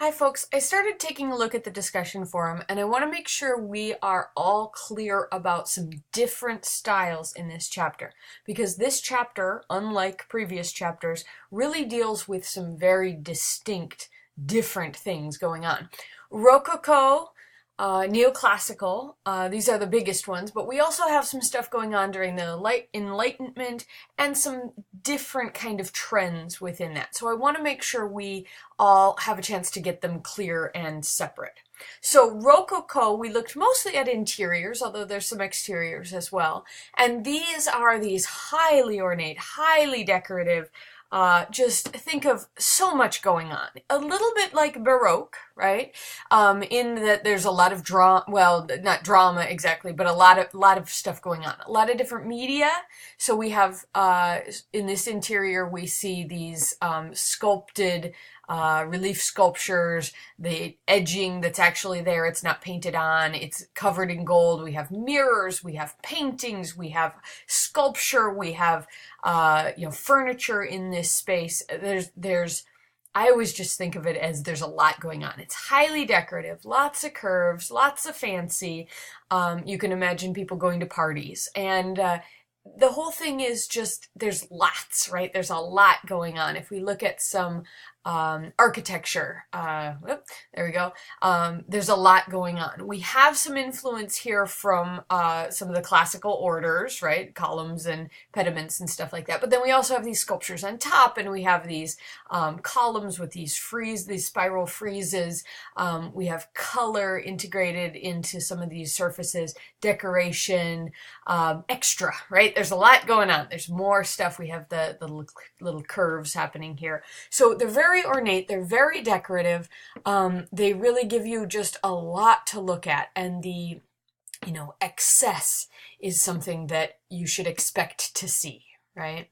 Hi folks, I started taking a look at the discussion forum and I want to make sure we are all clear about some different styles in this chapter, because this chapter, unlike previous chapters, really deals with some very distinct, different things going on. Rococo, Neoclassical, these are the biggest ones, but we also have some stuff going on during the Enlightenment and some different kind of trends within that. So I want to make sure we all have a chance to get them clear and separate. So Rococo, we looked mostly at interiors, although there's some exteriors as well. And these are these highly ornate, highly decorative, just think of so much going on. A little bit like Baroque, right? In that there's a lot of well, not drama exactly, but a lot of stuff going on. A lot of different media. So we have, in this interior, we see these, sculpted, relief sculptures, the edging that's actually there, it's not painted on, it's covered in gold. We have mirrors, we have paintings, we have sculpture, we have, furniture in this space. I always just think of it as there's a lot going on. It's highly decorative, lots of curves, lots of fancy. You can imagine people going to parties, and the whole thing is just, there's lots, right? There's a lot going on. If we look at some architecture, there we go. There's a lot going on. We have some influence here from some of the classical orders, right? Columns and pediments and stuff like that. But then we also have these sculptures on top, and we have these columns with these spiral friezes. We have color integrated into some of these surfaces, decoration, extra, right? There's a lot going on. There's more stuff. We have the little curves happening here. So they're very ornate, they're very decorative. They really give you just a lot to look at, and the, excess is something that you should expect to see, right?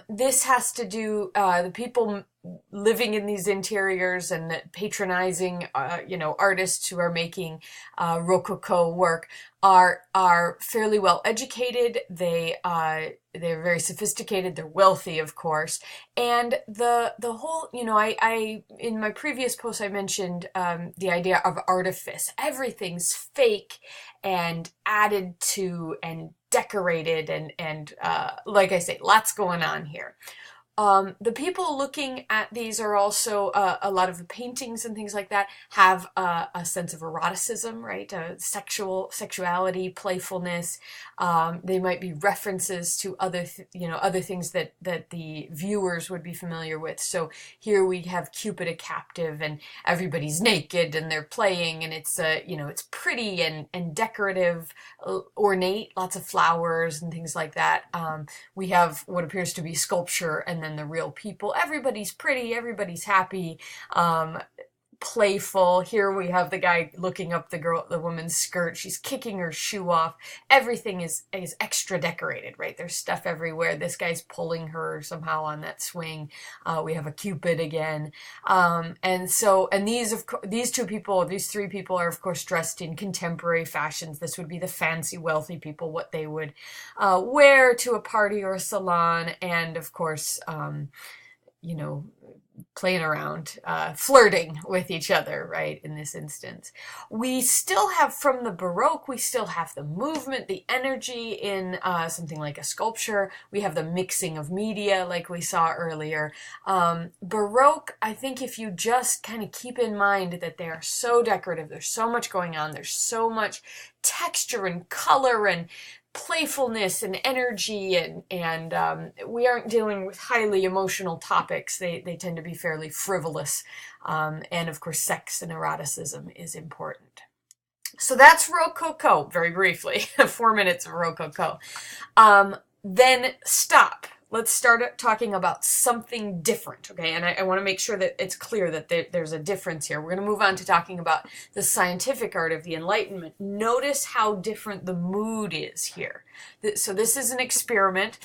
This has to do, the people living in these interiors and patronizing, artists who are making Rococo work are fairly well educated. They're very sophisticated. They're wealthy, of course, and the whole, I in my previous post I mentioned the idea of artifice. Everything's fake and added to and decorated, and like I say, lots going on here. The people looking at these are also, a lot of the paintings and things like that have a sense of eroticism, right? Sexuality, playfulness. They might be references to other things that the viewers would be familiar with. So here we have Cupid a captive, and everybody's naked and they're playing, and it's it's pretty and decorative, ornate, lots of flowers and things like that. We have what appears to be sculpture, and then the real people. Everybody's pretty, everybody's happy, playful. Here we have the guy looking up the woman's skirt. She's kicking her shoe off. Everything is extra decorated, right? There's stuff everywhere. This guy's pulling her somehow on that swing. We have a Cupid again. And these three people are of course dressed in contemporary fashions. This would be the fancy, wealthy people, what they would wear to a party or a salon, and of course, playing around, flirting with each other, right, in this instance. We still have, from the Baroque, we still have the movement, the energy in something like a sculpture. We have the mixing of media, like we saw earlier. Baroque, I think if you just kind of keep in mind that they are so decorative, there's so much going on, there's so much texture and color and playfulness and energy, and we aren't dealing with highly emotional topics. They tend to be fairly frivolous, and of course sex and eroticism is important. So that's Rococo, very briefly. 4 minutes of Rococo. Then stop. Let's start talking about something different, okay? And I want to make sure that it's clear that there's a difference here. We're going to move on to talking about the scientific art of the Enlightenment. Notice how different the mood is here. So this is an experiment.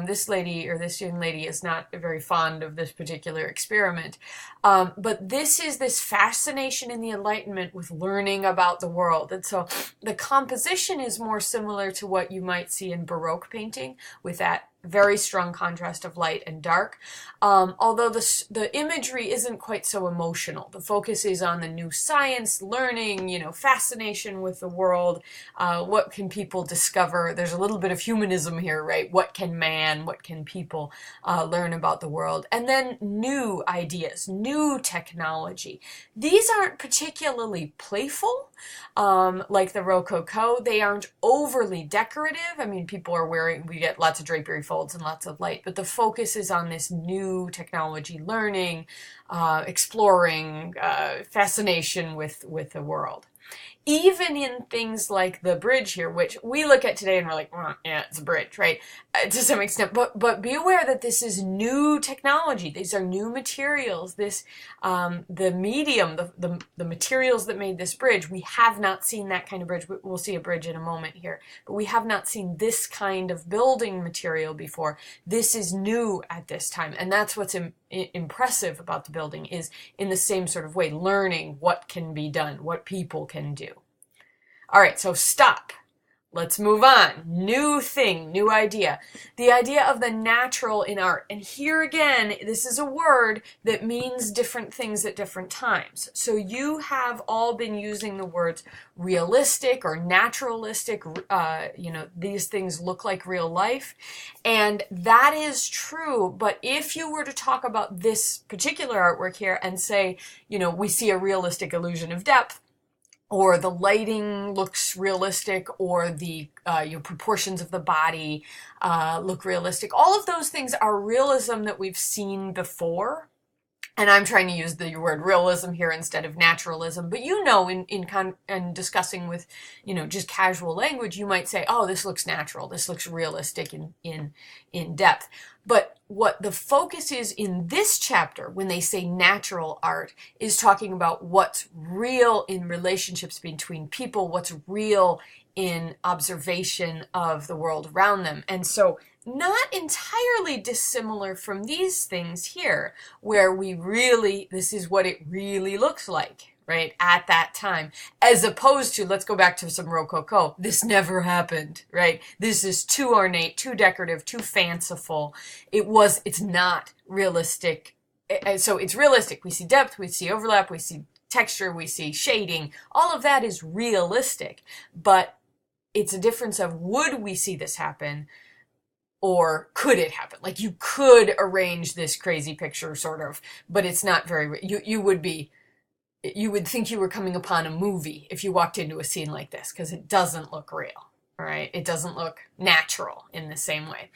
This young lady is not very fond of this particular experiment. But this is this fascination in the Enlightenment with learning about the world. And so the composition is more similar to what you might see in Baroque painting, with that very strong contrast of light and dark. Although the imagery isn't quite so emotional. The focus is on the new science, learning, fascination with the world. What can people discover? There's a little bit of humanism here, right? What can people learn about the world? And then new ideas, new technology. These aren't particularly playful, like the Rococo. They aren't overly decorative. I mean, people are we get lots of drapery folds and lots of light, but the focus is on this new technology, learning, exploring, fascination with the world. Even in things like the bridge here, which we look at today and we're like, well, yeah, it's a bridge, right? To some extent, but be aware that this is new technology. These are new materials. This, the medium, the materials that made this bridge, we have not seen that kind of bridge. We'll see a bridge in a moment here, but we have not seen this kind of building material before. This is new at this time, and that's what's impressive about the building, is in the same sort of way, learning what can be done, what people can do. All right, so stop. Let's move on. New thing, new idea. The idea of the natural in art. And here again, this is a word that means different things at different times. So you have all been using the words realistic or naturalistic. These things look like real life. And that is true. But if you were to talk about this particular artwork here and say, we see a realistic illusion of depth, or the lighting looks realistic, or the proportions of the body look realistic. All of those things are realism that we've seen before. And I'm trying to use the word realism here instead of naturalism. But in discussing with, just casual language, you might say, oh, this looks natural. This looks realistic in depth. But what the focus is in this chapter, when they say natural art, is talking about what's real in relationships between people, what's real in observation of the world around them. And so not entirely dissimilar from these things here, where this is what it really looks like, right, at that time, as opposed to, let's go back to some Rococo, this never happened, right? This is too ornate, too decorative, too fanciful. It's not realistic. So it's realistic. We see depth, we see overlap, we see texture, we see shading. All of that is realistic, but it's a difference of, would we see this happen? Or could it happen? Like, you could arrange this crazy picture, sort of, but it's not very, you would think you were coming upon a movie if you walked into a scene like this, because it doesn't look real, all right? It doesn't look natural in the same way.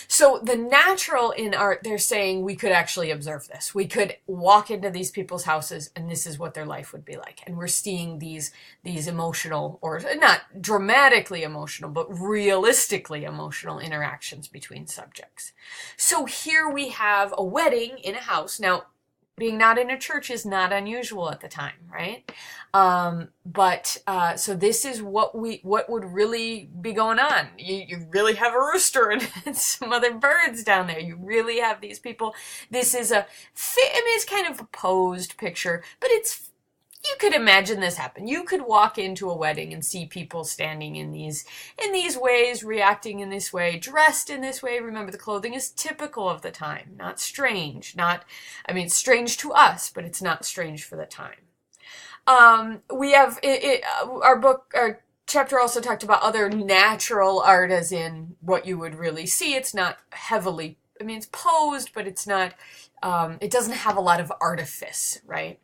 So the natural in art, they're saying we could actually observe this. We could walk into these people's houses and this is what their life would be like. And we're seeing these emotional, or not dramatically emotional, but realistically emotional interactions between subjects. So here we have a wedding in a house. Now, being not in a church is not unusual at the time, right? So this is what would really be going on. You really have a rooster and some other birds down there. You really have these people. This is it's kind of a posed picture, but you could imagine this happen. You could walk into a wedding and see people standing in these ways, reacting in this way, dressed in this way. Remember, the clothing is typical of the time, not strange. It's strange to us, but it's not strange for the time. We have our chapter also talked about other natural art, as in what you would really see. It's not heavily, it's posed, but it's not, it doesn't have a lot of artifice, right?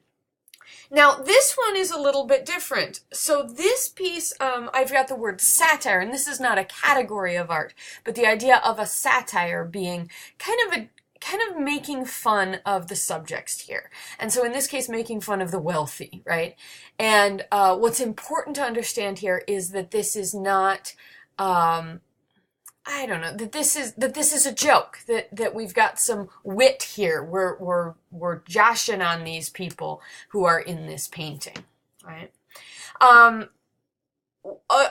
Now, this one is a little bit different. So this piece, I've got the word satire, and this is not a category of art, but the idea of a satire being kind of making fun of the subjects here. And so in this case, making fun of the wealthy, right? And what's important to understand here is that this is not, that this is a joke, that we've got some wit here. We're joshing on these people who are in this painting, right?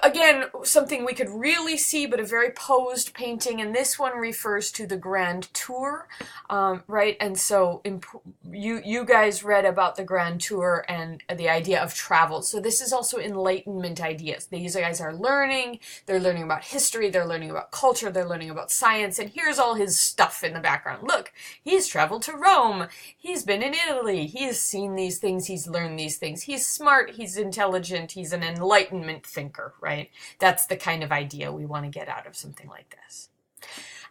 again, something we could really see, but a very posed painting, and this one refers to the Grand Tour, right? And so you guys read about the Grand Tour and the idea of travel. So this is also Enlightenment ideas. These guys are learning, they're learning about history, they're learning about culture, they're learning about science, and here's all his stuff in the background. Look, he's traveled to Rome, he's been in Italy, he's seen these things, he's learned these things, he's smart, he's intelligent, he's an Enlightenment thinker, right? That's the kind of idea we want to get out of something like this.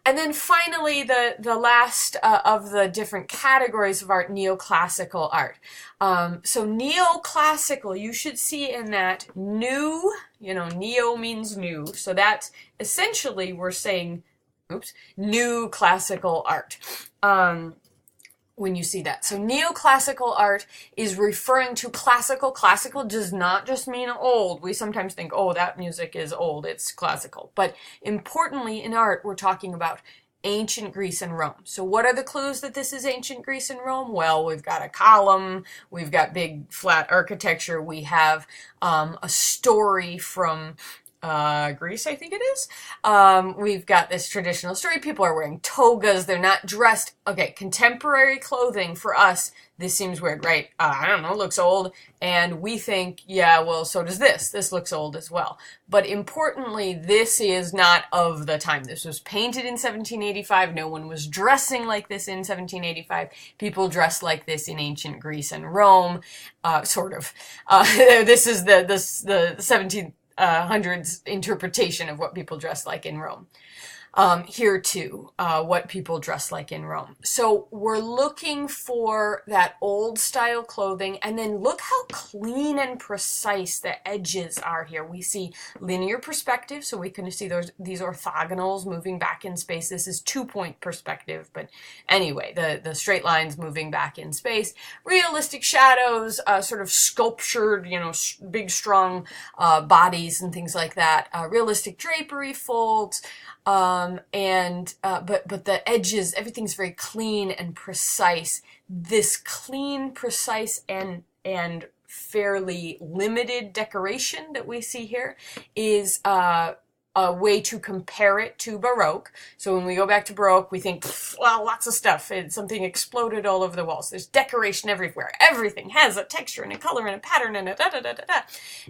And then finally, the last of the different categories of art, neoclassical art. So neoclassical, you should see in that new, neo means new. So that's essentially, we're saying, new classical art. When you see that. So neoclassical art is referring to classical. Classical does not just mean old. We sometimes think, oh, that music is old, it's classical. But importantly in art, we're talking about ancient Greece and Rome. So what are the clues that this is ancient Greece and Rome? Well, we've got a column, we've got big flat architecture, we have a story from Greece, I think it is. We've got this traditional story. People are wearing togas. They're not dressed. Okay, contemporary clothing for us, this seems weird, right? I don't know, looks old. And we think, yeah, well, so does this. This looks old as well. But importantly, this is not of the time. This was painted in 1785. No one was dressing like this in 1785. People dressed like this in ancient Greece and Rome, sort of. This is the 1700s interpretation of what people dress like in Rome. Here too, what people dress like in Rome. So we're looking for that old style clothing, and then look how clean and precise the edges are here. We see linear perspective, so we can see these orthogonals moving back in space. This is 2-point perspective, but anyway, the straight lines moving back in space. Realistic shadows, sort of sculptured, big strong bodies and things like that. Realistic drapery folds. But the edges, everything's very clean and precise. This clean, precise, and fairly limited decoration that we see here is a way to compare it to Baroque. So when we go back to Baroque, we think, well, lots of stuff. Something exploded all over the walls. There's decoration everywhere. Everything has a texture and a color and a pattern and a da-da-da-da-da.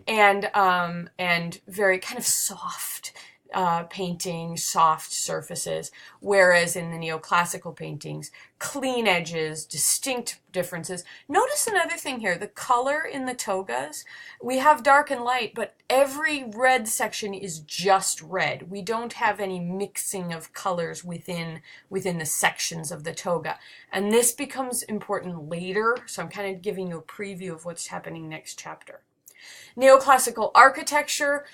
And very kind of soft painting, soft surfaces, whereas in the neoclassical paintings, clean edges, distinct differences. Notice another thing here, the color in the togas. We have dark and light, but every red section is just red. We don't have any mixing of colors within the sections of the toga. And this becomes important later, so I'm kind of giving you a preview of what's happening next chapter. Neoclassical architecture.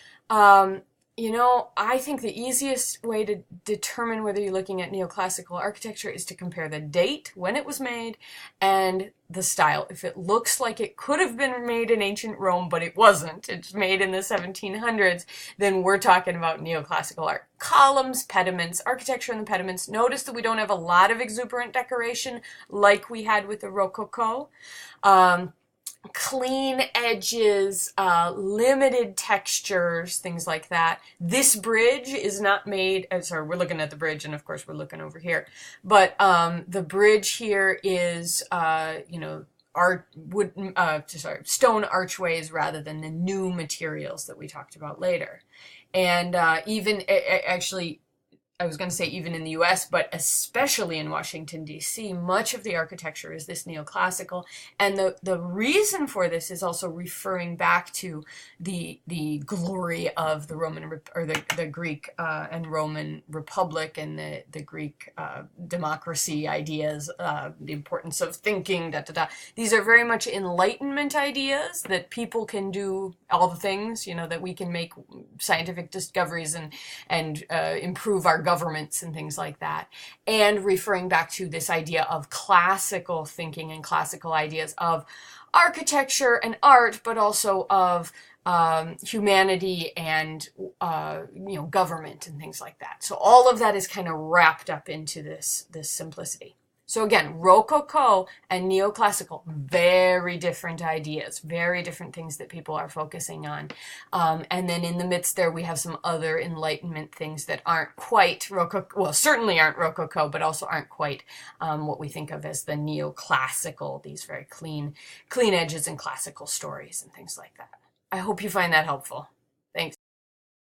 I think the easiest way to determine whether you're looking at neoclassical architecture is to compare the date, when it was made, and the style. If it looks like it could have been made in ancient Rome, but it wasn't, it's made in the 1700s, then we're talking about neoclassical art. Columns, pediments, architecture and the pediments. Notice that we don't have a lot of exuberant decoration like we had with the Rococo. Clean edges, limited textures, things like that. This bridge is not made, sorry, we're looking at the bridge, and of course we're looking over here, but the bridge here is, stone archways rather than the new materials that we talked about later. And even, actually, I was going to say even in the US, but especially in Washington, D.C., much of the architecture is this neoclassical. And the reason for this is also referring back to the glory of the Roman, or the Greek and Roman Republic, and the Greek democracy ideas, the importance of thinking, These are very much Enlightenment ideas, that people can do all the things, that we can make scientific discoveries and improve our governments and things like that, and referring back to this idea of classical thinking and classical ideas of architecture and art, but also of humanity and government and things like that. So all of that is kind of wrapped up into this simplicity. So again, Rococo and Neoclassical, very different ideas, very different things that people are focusing on. And then in the midst there, we have some other Enlightenment things that aren't quite Rococo, well, certainly aren't Rococo, but also aren't quite what we think of as the Neoclassical, these very clean edges and classical stories and things like that. I hope you find that helpful. Thanks.